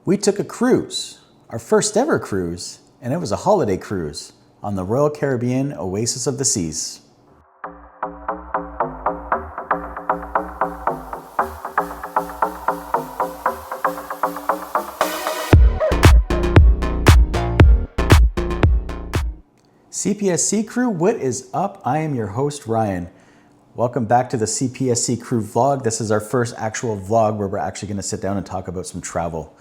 We took a cruise, our first ever cruise, and it was a holiday cruise on the Royal Caribbean Oasis of the Seas. CPSC crew, what is up? I am your host, Ryan. Welcome back to the CPSC crew vlog. This is our first actual vlog where we're actually going to sit down and talk about some travel.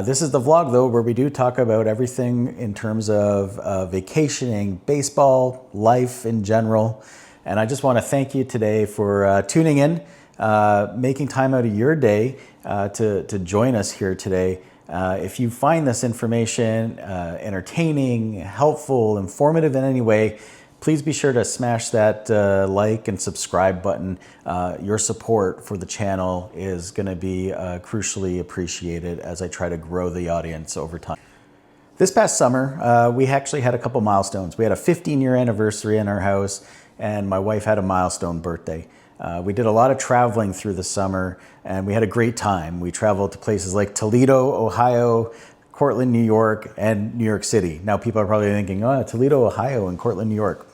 This is the vlog though where we do talk about everything in terms of vacationing, baseball, life in general. And I just want to thank you today for tuning in, making time out of your day to join us here today. If you find this information entertaining, helpful, informative in any way, please be sure to smash that like and subscribe button. Your support for the channel is going to be crucially appreciated as I try to grow the audience over time. This past summer, we actually had a couple milestones. We had a 15-year anniversary in our house, and my wife had a milestone birthday. We did a lot of traveling through the summer, and we had a great time. We traveled to places like Toledo, Ohio, Cortland, New York, and New York City. Now people are probably thinking, oh, Toledo, Ohio, and Cortland, New York.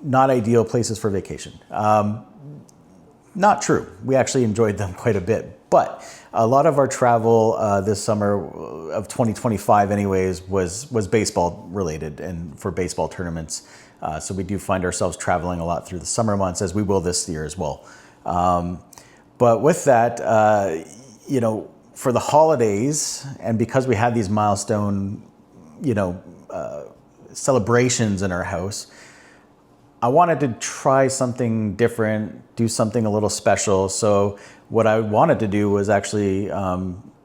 Not ideal places for vacation. Not true. We actually enjoyed them quite a bit. But a lot of our travel this summer of 2025 anyways was baseball related and for baseball tournaments. So we do find ourselves traveling a lot through the summer months, as we will this year as well. But with that, you know, for the holidays, and because we had these milestone, celebrations in our house, I wanted to try something different, do something a little special. So what I wanted to do was actually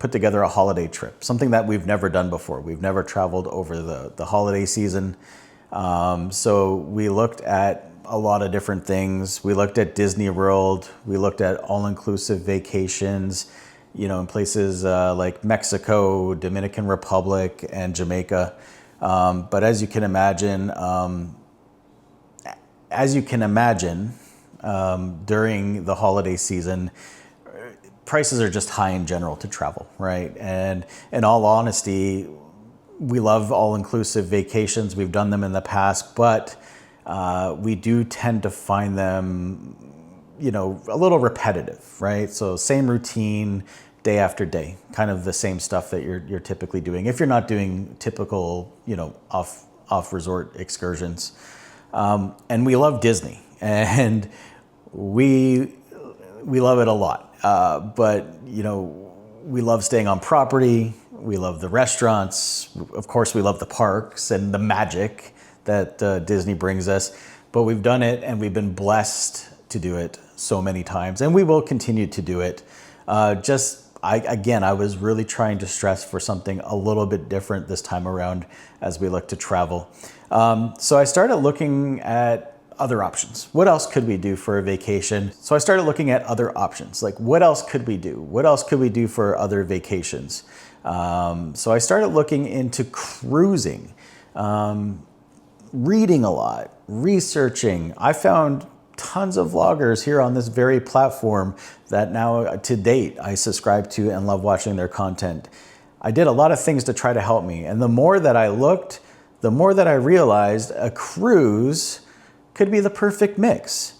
put together a holiday trip, something that we've never done before. We've never traveled over the holiday season. So we looked at a lot of different things. We looked at Disney World. We looked at all-inclusive vacations, in places like Mexico, Dominican Republic, and Jamaica. But as you can imagine, during the holiday season, prices are just high in general to travel, right? And in all honesty, we love all-inclusive vacations. We've done them in the past, but we do tend to find them, a little repetitive, right? So same routine, day after day, kind of the same stuff that you're typically doing. If you're not doing typical, off resort excursions. And we love Disney, and we love it a lot. But we love staying on property. We love the restaurants. Of course, we love the parks and the magic that Disney brings us. But we've done it, and we've been blessed to do it so many times, and we will continue to do it. I was really trying to stress for something a little bit different this time around as we look to travel. So I started looking at other options. What else could we do for a vacation? So I started looking at other options. Like, what else could we do? What else could we do for other vacations? So I started looking into cruising, reading a lot, researching. I found tons of vloggers here on this very platform that now to date I subscribe to and love watching their content. I did a lot of things to try to help me, and the more that I looked, the more that I realized a cruise could be the perfect mix.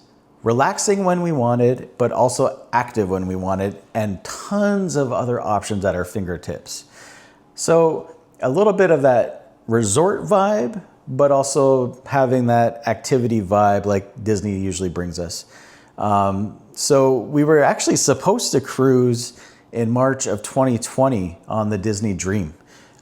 Relaxing when we wanted, but also active when we wanted, and tons of other options at our fingertips. So a little bit of that resort vibe, but also having that activity vibe like Disney usually brings us. So we were actually supposed to cruise in March of 2020 on the Disney Dream.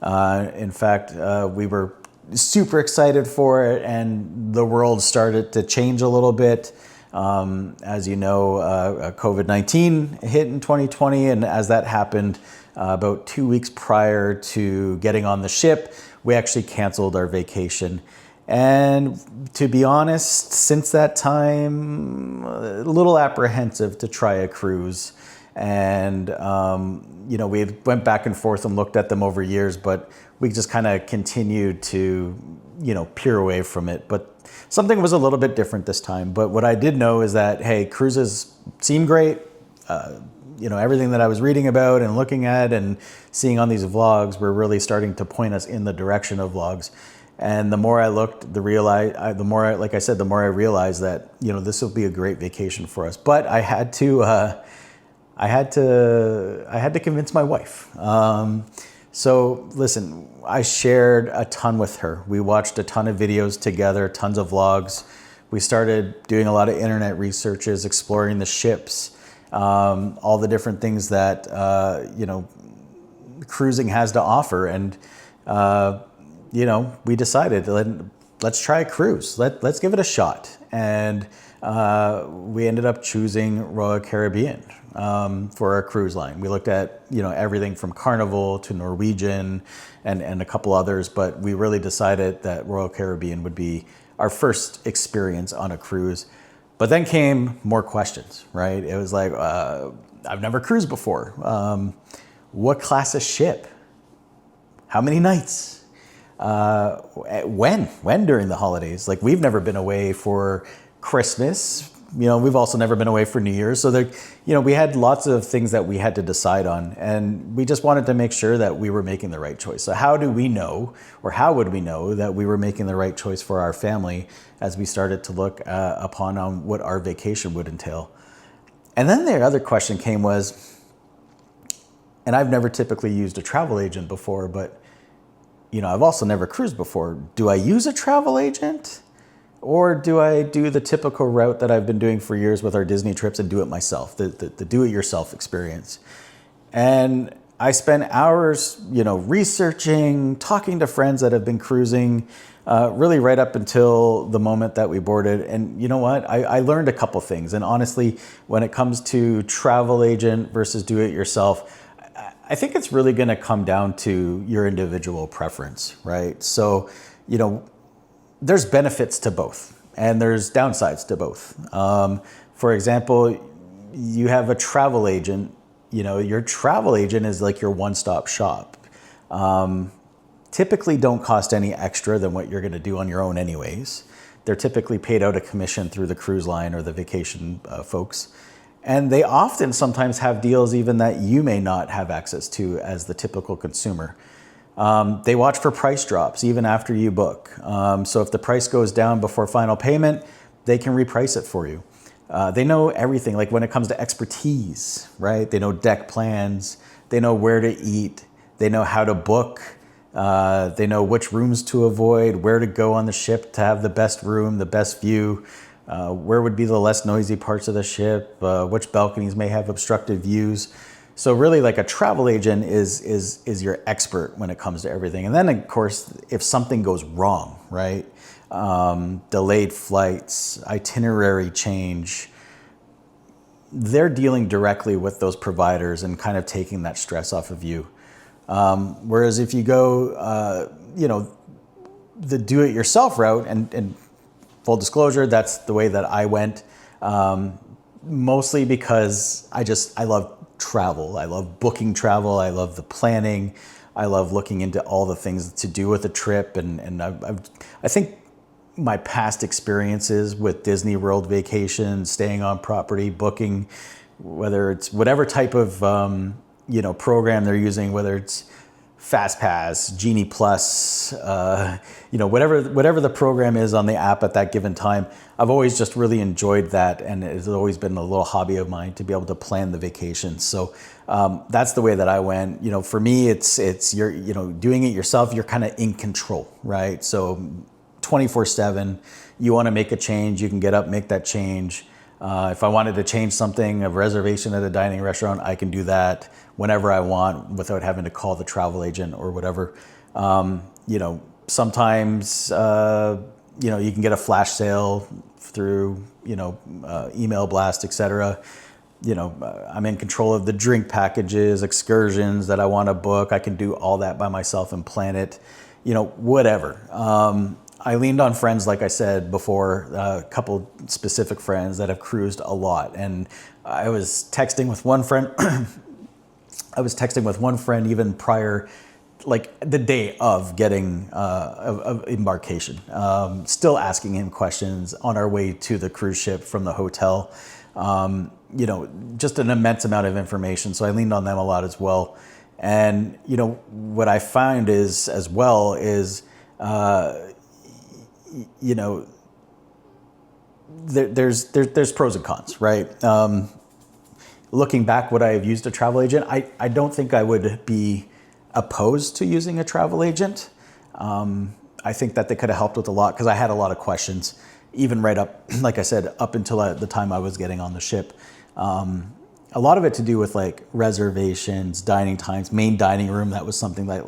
In fact, we were super excited for it, and the world started to change a little bit. As you know, COVID-19 hit in 2020, and as that happened, about 2 weeks prior to getting on the ship, we actually canceled our vacation. And to be honest, since that time, a little apprehensive to try a cruise. And, we went back and forth and looked at them over years, but we just kind of continued to, peer away from it. But something was a little bit different this time. But what I did know is that, hey, cruises seem great. everything that I was reading about and looking at and seeing on these vlogs were really starting to point us in the direction of vlogs. And the more I looked, the more I realized that, this will be a great vacation for us. But I had to convince my wife. So listen, I shared a ton with her. We watched a ton of videos together, tons of vlogs. We started doing a lot of internet researches, exploring the ships, all the different things that, cruising has to offer. And, we decided, let's try a cruise. Let's give it a shot. And we ended up choosing Royal Caribbean for our cruise line. We looked at, everything from Carnival to Norwegian and a couple others, but we really decided that Royal Caribbean would be our first experience on a cruise. But then came more questions, right? It was like, I've never cruised before. What class of ship? How many nights? When during the holidays? Like, we've never been away for Christmas. We've also never been away for New Year's. So we had lots of things that we had to decide on, and we just wanted to make sure that we were making the right choice. So how would we know that we were making the right choice for our family as we started to look upon on what our vacation would entail? And then the other question came was, and I've never typically used a travel agent before, but I've also never cruised before. Do I use a travel agent? Or do I do the typical route that I've been doing for years with our Disney trips and do it myself, the do-it-yourself experience? And I spent hours, researching, talking to friends that have been cruising, really right up until the moment that we boarded. And you know what? I learned a couple things. And honestly, when it comes to travel agent versus do-it-yourself, I think it's really going to come down to your individual preference, right? So, there's benefits to both, and there's downsides to both. For example, you have a travel agent. Your travel agent is like your one-stop shop. Typically don't cost any extra than what you're going to do on your own anyways. They're typically paid out a commission through the cruise line or the vacation folks. And they often sometimes have deals even that you may not have access to as the typical consumer. They watch for price drops even after you book. So if the price goes down before final payment, they can reprice it for you. They know everything, like when it comes to expertise, right? They know deck plans, they know where to eat, they know how to book, they know which rooms to avoid, where to go on the ship to have the best room, the best view, where would be the less noisy parts of the ship, which balconies may have obstructed views. So really, like, a travel agent is your expert when it comes to everything. And then, of course, if something goes wrong, right? Delayed flights, itinerary change, they're dealing directly with those providers and kind of taking that stress off of you. Whereas if you go, the do-it-yourself route, and full disclosure, that's the way that I went, mostly because I love travel. I love booking travel. I love the planning. I love looking into all the things to do with a trip. And I think my past experiences with Disney World vacations, staying on property, booking, whether it's whatever type of program they're using, whether it's FastPass, Genie Plus, whatever the program is on the app at that given time, I've always just really enjoyed that, and it's always been a little hobby of mine to be able to plan the vacation. So that's the way that I went. For me, it's you're doing it yourself. You're kind of in control, right? So 24/7, you want to make a change, you can get up, make that change. If I wanted to change something, a reservation at a dining restaurant, I can do that whenever I want without having to call the travel agent or whatever. Sometimes, you can get a flash sale through, email blast, etc. I'm in control of the drink packages, excursions that I want to book. I can do all that by myself and plan it, whatever. I leaned on friends, like I said before, a couple specific friends that have cruised a lot. And I was texting with one friend. Even prior, like the day of getting of embarkation, still asking him questions on our way to the cruise ship from the hotel. just an immense amount of information. So I leaned on them a lot as well. And, what I find is, as well, is, there's pros and cons, right? Looking back, would I have used a travel agent? I don't think I would be opposed to using a travel agent. I think that they could have helped with a lot because I had a lot of questions, even right up, like I said, up until the time I was getting on the ship. A lot of it to do with like reservations, dining times, main dining room. That was something that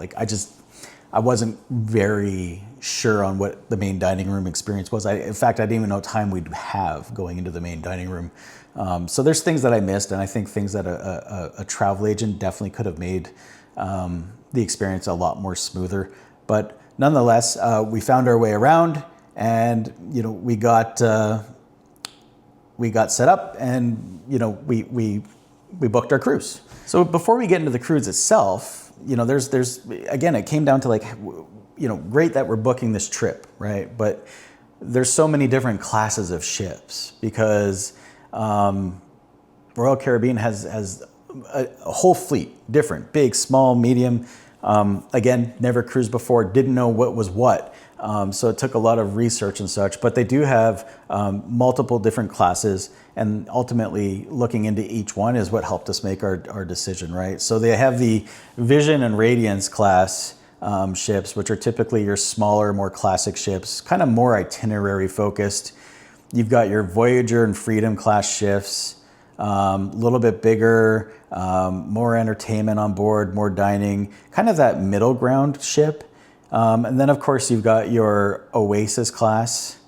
I wasn't very sure on what the main dining room experience was. In fact, I didn't even know what time we'd have going into the main dining room. So there's things that I missed, and I think things that a travel agent definitely could have made the experience a lot more smoother. But nonetheless, we found our way around, and we got set up, and we booked our cruise. So before we get into the cruise itself, there's again, it came down to great that we're booking this trip, right? But there's so many different classes of ships because Royal Caribbean has a whole fleet, different, big, small, medium. Again, never cruised before, didn't know what was what. So it took a lot of research and such, but they do have multiple different classes, and ultimately looking into each one is what helped us make our decision, right? So they have the Vision and Radiance class ships, which are typically your smaller, more classic ships, kind of more itinerary focused. You've got your Voyager and Freedom class ships, a little bit bigger, more entertainment on board, more dining, kind of that middle ground ship. And then of course you've got your Oasis class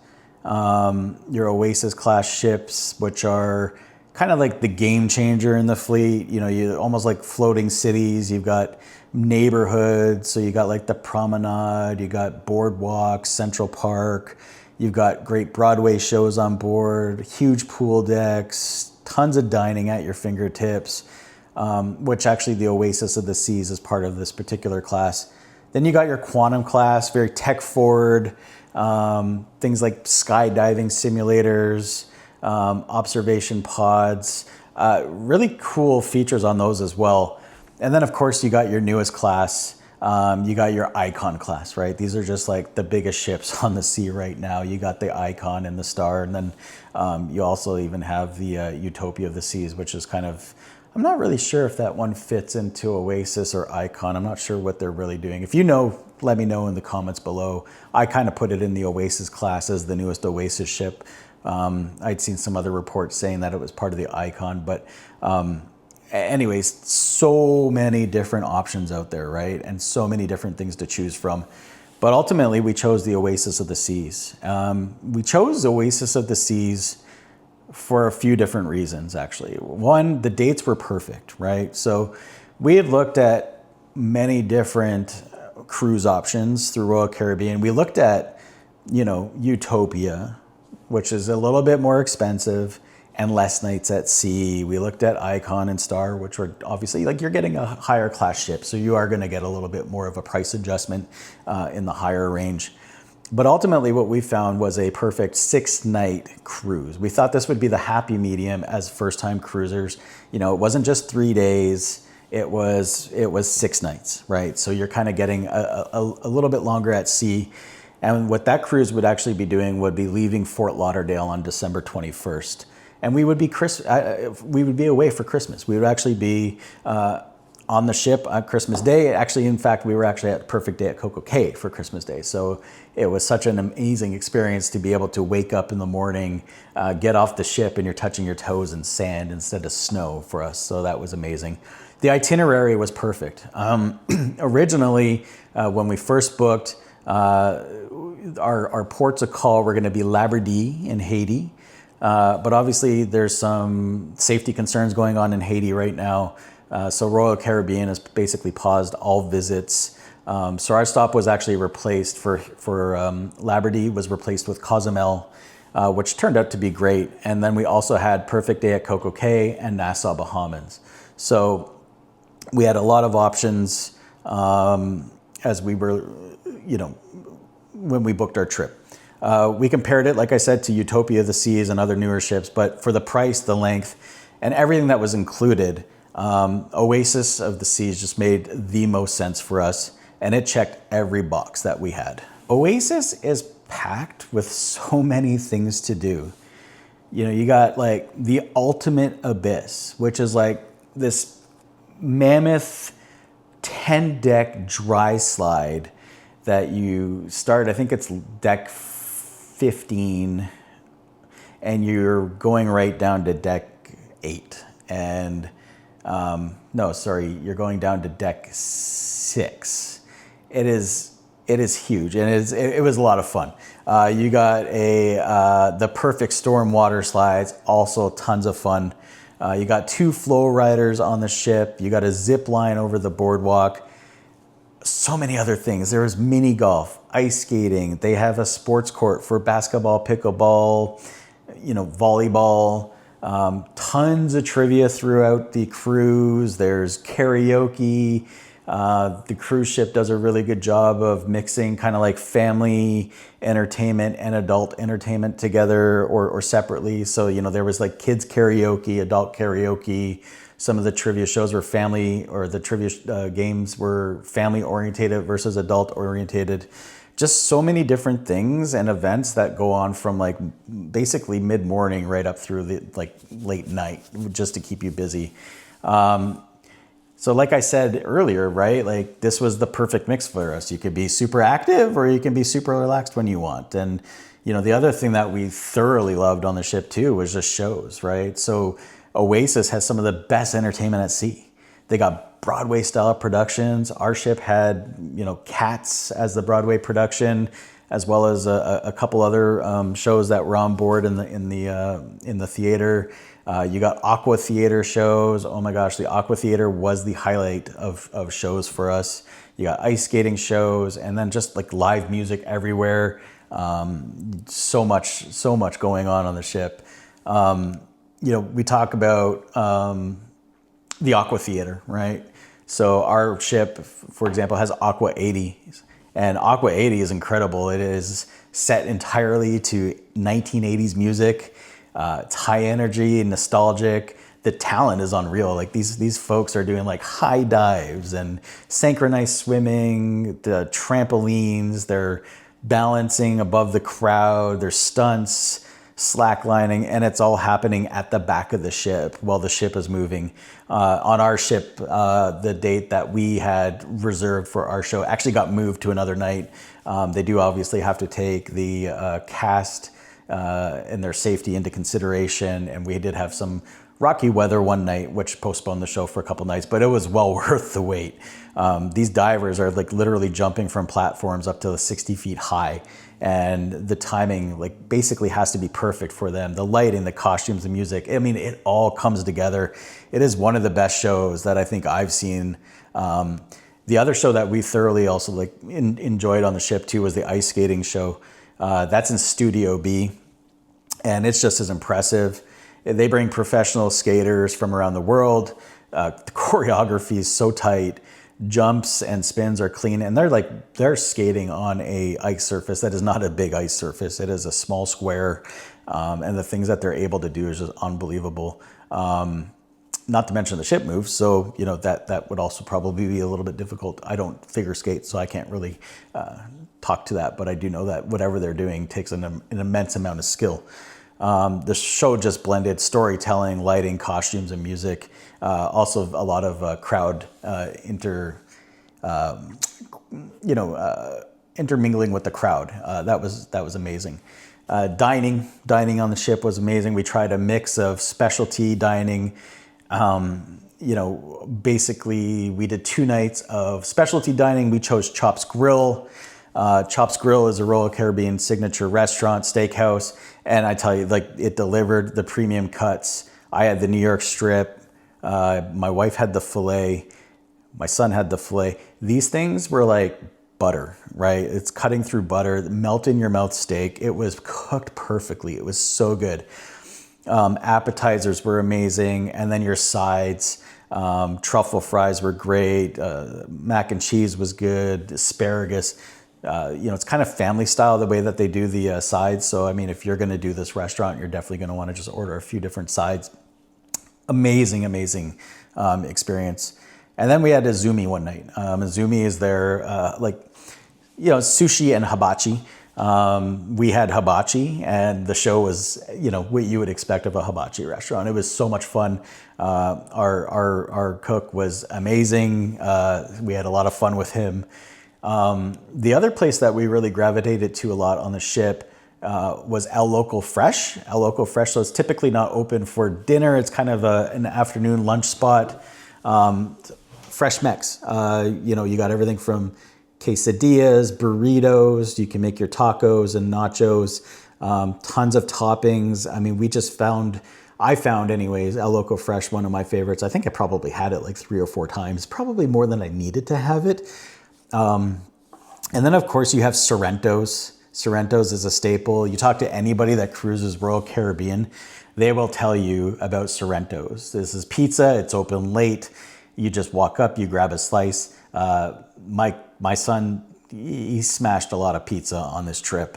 ships, which are kind of like the game changer in the fleet. You almost like floating cities. You've got neighborhoods. So you got like the Promenade, you got Boardwalk, Central Park. You've got great Broadway shows on board, huge pool decks, tons of dining at your fingertips, which actually the Oasis of the Seas is part of this particular class. Then you got your Quantum class, very tech forward, things like skydiving simulators, observation pods, really cool features on those as well. And then of course you got your newest class, you got your Icon class, right? These are just like the biggest ships on the sea right now. You got the Icon and the Star, and then you also even have the Utopia of the Seas, which is kind of, I'm not really sure if that one fits into Oasis or Icon. I'm not sure what they're really doing. If you know, let me know in the comments below. I kind of put it in the Oasis class as the newest Oasis ship. I'd seen some other reports saying that it was part of the Icon, but anyways, so many different options out there, right? And so many different things to choose from. But ultimately, we chose the Oasis of the Seas. We chose Oasis of the Seas for a few different reasons, actually. One, the dates were perfect, right? So we had looked at many different cruise options through Royal Caribbean. We looked at, Utopia, which is a little bit more expensive and less nights at sea. We looked at Icon and Star, which were obviously, you're getting a higher class ship, so you are gonna get a little bit more of a price adjustment in the higher range. But ultimately what we found was a perfect 6-night cruise. We thought this would be the happy medium as first-time cruisers. It wasn't just 3 days, it was 6 nights, right? So you're kind of getting a little bit longer at sea. And what that cruise would actually be doing would be leaving Fort Lauderdale on December 21st. And we would be away for Christmas. We would actually be on the ship on Christmas Day. Actually, in fact, we were actually at Perfect Day at CocoCay for Christmas Day. So it was such an amazing experience to be able to wake up in the morning, get off the ship, and you're touching your toes in sand instead of snow for us. So that was amazing. The itinerary was perfect. Originally, when we first booked, our ports of call were going to be Labradee in Haiti. But obviously there's some safety concerns going on in Haiti right now. So Royal Caribbean has basically paused all visits. So our stop was actually replaced for Labradee was replaced with Cozumel, which turned out to be great. And then we also had Perfect Day at CocoCay and Nassau, Bahamas. So we had a lot of options as we were, when we booked our trip. We compared it, like I said, to Utopia of the Seas and other newer ships, but for the price, the length, and everything that was included. Oasis of the Seas just made the most sense for us, and it checked every box that we had. Oasis is packed with so many things to do. You know, you got like the ultimate abyss, which is like this mammoth 10-deck dry slide that you start, I think it's deck 15, and you're going right down to deck 8. And no, sorry, you're going down to deck 6. It is huge, and it was a lot of fun. You got the perfect storm water slides, also tons of fun. You got 2 FlowRiders on the ship. You got a zip line over the boardwalk. So many other things. There was mini golf, ice skating. They have a sports court for basketball, pickleball, you know, volleyball. Tons of trivia throughout the cruise. There's karaoke. The cruise ship does a really good job of mixing kind of like family entertainment and adult entertainment together or separately. So, you know, there was like kids karaoke, adult karaoke. Some of the trivia shows were family, or the trivia games were family orientated versus adult orientated. Just so many different things and events that go on from like basically mid-morning right up through the like late night, just to keep you busy. So like I said earlier, right, like this was the perfect mix for us. You could be super active or you can be super relaxed when you want. And, you know, the other thing that we thoroughly loved on the ship too was just shows, right? So Oasis has some of the best entertainment at sea. They got Broadway style productions. Our ship had, you know, Cats as the Broadway production, as well as a couple other shows that were on board in the theater. You got aqua theater shows. Oh my gosh, the aqua theater was the highlight of shows for us. You got ice skating shows, and then just like live music everywhere. So much going on the ship. You know, we talk about the aqua theater, right? So our ship, for example, has Aqua 80s, and Aqua 80 is incredible. It is set entirely to 1980s music. It's high energy and nostalgic. The talent is unreal. Like these folks are doing like high dives and synchronized swimming, the trampolines, they're balancing above the crowd, there's stunts, slacklining, and it's all happening at the back of the ship while the ship is moving. On our ship, the date that we had reserved for our show actually got moved to another night. They do obviously have to take the cast and their safety into consideration, and we did have some rocky weather one night, which postponed the show for a couple nights, but it was well worth the wait. These divers are like literally jumping from platforms up to 60 feet high, and the timing like basically has to be perfect for them. The lighting, the costumes, the music, I mean, it all comes together. It is one of the best shows that I think I've seen. The other show that we thoroughly also like enjoyed on the ship too was the ice skating show. That's in Studio B, and it's just as impressive. They bring professional skaters from around the world. The choreography is so tight. Jumps and spins are clean, and they're skating on a ice surface that is not a big ice surface. It is a small square, and the things that they're able to do is just unbelievable. Not to mention the ship moves, so you know that would also probably be a little bit difficult. I don't figure skate, so I can't really talk to that, but I do know that whatever they're doing takes an immense amount of skill. The show just blended storytelling, lighting, costumes, and music. Also a lot of crowd intermingling with the crowd. That was amazing. Dining on the ship was amazing. We tried a mix of specialty dining. Basically we did 2 nights of specialty dining. We chose Chops Grille. Chops Grille is a Royal Caribbean signature restaurant, steakhouse. And I tell you, like, it delivered the premium cuts. I had the New York strip. My wife had the filet. My son had the filet. These things were like butter, right? It's cutting through butter, melt in your mouth steak. It was cooked perfectly. It was so good. Appetizers were amazing. And then your sides, truffle fries were great. Mac and cheese was good. Asparagus. It's kind of family style the way that they do the sides. So, I mean, if you're going to do this restaurant, you're definitely going to want to just order a few different sides. Amazing, amazing experience. And then we had Izumi one night. Izumi is their sushi and hibachi. We had hibachi, and the show was, what you would expect of a hibachi restaurant. It was so much fun. Our cook was amazing. We had a lot of fun with him. The other place that we really gravitated to a lot on the ship was El Loco Fresh. El Loco Fresh, so it's typically not open for dinner. It's kind of an afternoon lunch spot. Fresh Mex. You got everything from quesadillas, burritos. You can make your tacos and nachos. Tons of toppings. I mean, I found anyways, El Loco Fresh, one of my favorites. I think I probably had it like 3 or 4 times, probably more than I needed to have it. And then of course you have Sorrento's. Sorrento's is a staple. You talk to anybody that cruises Royal Caribbean, they will tell you about Sorrento's. This is pizza, it's open late. You just walk up, you grab a slice. My son, he smashed a lot of pizza on this trip.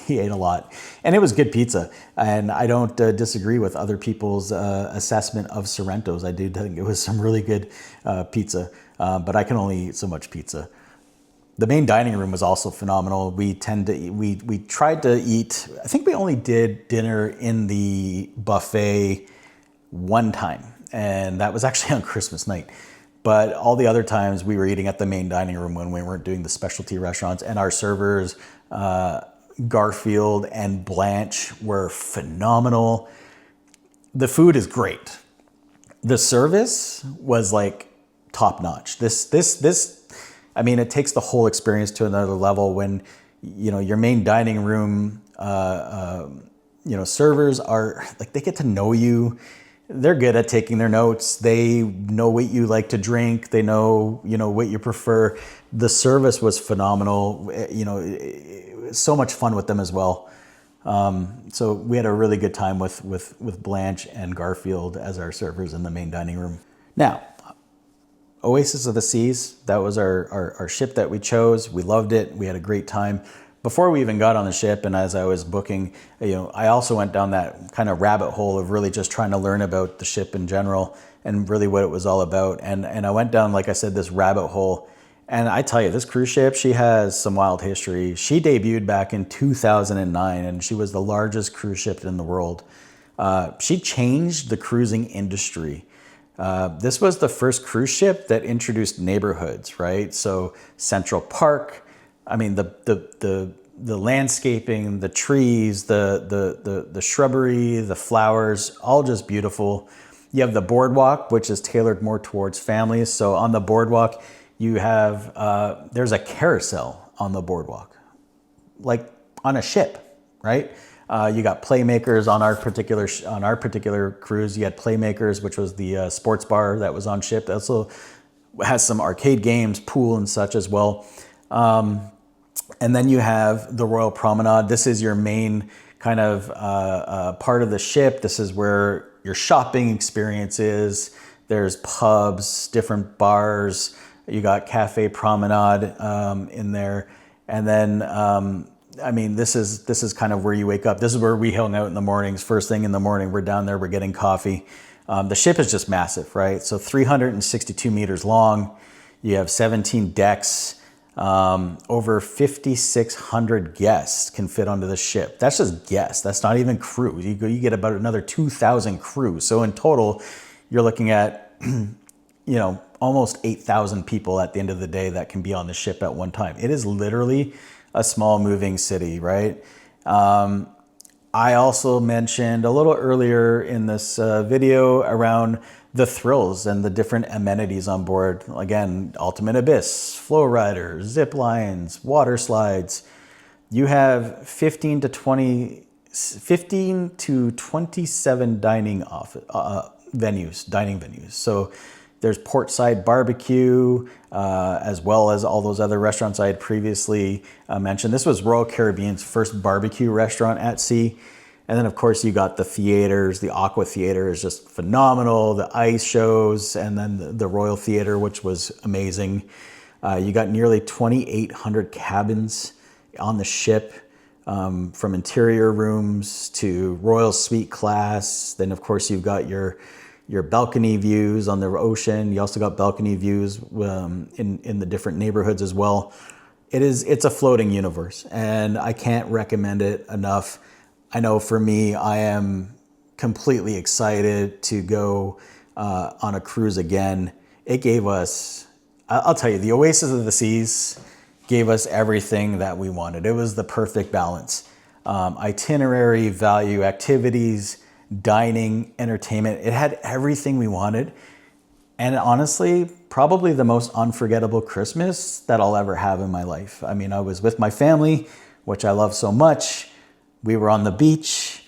He ate a lot, and it was good pizza. And I don't disagree with other people's assessment of Sorrento's. I do think it was some really good pizza, but I can only eat so much pizza. The main dining room was also phenomenal. We tried to eat, I think we only did dinner in the buffet one time, and that was actually on Christmas night. But all the other times we were eating at the main dining room when we weren't doing the specialty restaurants, and our servers, Garfield and Blanche, were phenomenal. The food is great. The service was like top notch. I mean, it takes the whole experience to another level when, your main dining room, servers are like, they get to know you. They're good at taking their notes. They know what you like to drink. They know, what you prefer. The service was phenomenal. So much fun with them as well. So we had a really good time with Blanche and Garfield as our servers in the main dining room. Now, Oasis of the Seas, that was our ship that we chose. We loved it. We had a great time. Before we even got on the ship, and as I was booking, I also went down that kind of rabbit hole of really just trying to learn about the ship in general and really what it was all about. And I went down, like I said, this rabbit hole. And I tell you, this cruise ship, she has some wild history. She debuted back in 2009, and she was the largest cruise ship in the world. She changed the cruising industry. This was the first cruise ship that introduced neighborhoods, right? So Central Park, I mean, the landscaping, the trees, the shrubbery, the flowers, all just beautiful. You have the boardwalk, which is tailored more towards families. So on the boardwalk, you have, there's a carousel on the boardwalk, like on a ship, right? You got Playmakers on our particular cruise. You had Playmakers, which was the sports bar that was on ship. It also has some arcade games, pool and such as well. And then you have the Royal Promenade. This is your main kind of part of the ship. This is where your shopping experience is. There's pubs, different bars. You got Cafe Promenade in there. And then, this is kind of where you wake up. This is where we hung out in the mornings. First thing in the morning, we're down there, we're getting coffee. The ship is just massive, right? So 362 meters long. You have 17 decks. Over 5,600 guests can fit onto the ship. That's just guests. That's not even crew. You get about another 2,000 crew. So in total, you're looking at, almost 8,000 people at the end of the day that can be on the ship at one time. It is literally a small moving city, right? I also mentioned a little earlier in this video around the thrills and the different amenities on board. Again, Ultimate Abyss, FlowRider, zip lines, water slides. You have 15 to 27 dining venues. So there's portside barbecue, as well as all those other restaurants I had previously mentioned. This was Royal Caribbean's first barbecue restaurant at sea. And then, of course, you got the theaters. The Aqua Theater is just phenomenal. The ice shows, and then the Royal Theater, which was amazing. You got nearly 2,800 cabins on the ship, from interior rooms to Royal Suite class. Then, of course, you've got your your balcony views on the ocean. You also got balcony views in the different neighborhoods as well. It's a floating universe, and I can't recommend it enough. I know for me, I am completely excited to go on a cruise again. It gave us, I'll tell you, the Oasis of the Seas gave us everything that we wanted. It was the perfect balance. Itinerary, value, activities, dining, entertainment. It had everything we wanted. And honestly, probably the most unforgettable Christmas that I'll ever have in my life. I mean, I was with my family, which I love so much. We were on the beach.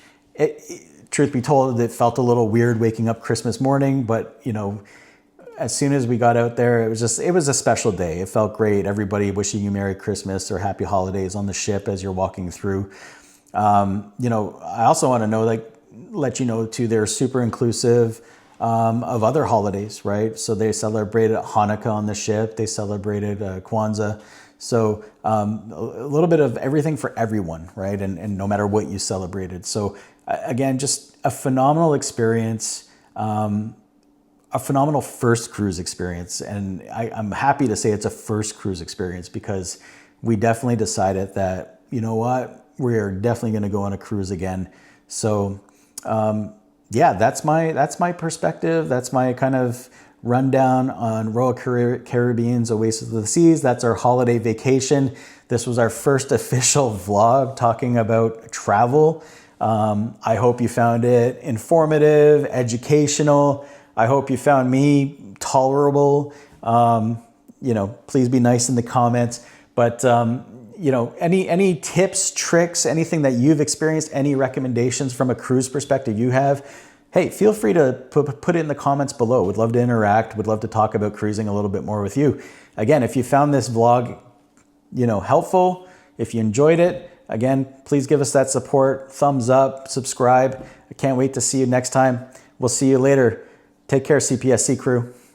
Truth be told, it felt a little weird waking up Christmas morning, but you know, as soon as we got out there, it was a special day. It felt great. Everybody wishing you Merry Christmas or Happy Holidays on the ship as you're walking through. You know, I also want to let you know too, they're super inclusive of other holidays, right? So they celebrated Hanukkah on the ship. They celebrated Kwanzaa. So a little bit of everything for everyone, right? And no matter what you celebrated. So again, just a phenomenal experience, a phenomenal first cruise experience. And I'm happy to say it's a first cruise experience because we definitely decided that, you know what, we're definitely going to go on a cruise again. So yeah, that's my perspective. That's my kind of rundown on Royal Caribbean's Oasis of the Seas. That's our holiday vacation. This was our first official vlog talking about travel. I hope you found it informative, educational. I hope you found me tolerable. You know, please be nice in the comments. But you know, any tips, tricks, anything that you've experienced, any recommendations from a cruise perspective you have, hey, feel free to put it in the comments below. Would love to interact. Would love to talk about cruising a little bit more with you. Again, if you found this vlog, you know, helpful, if you enjoyed it, again, please give us that support, thumbs up, subscribe. I can't wait to see you next time. We'll see you later. Take care, CPSC crew.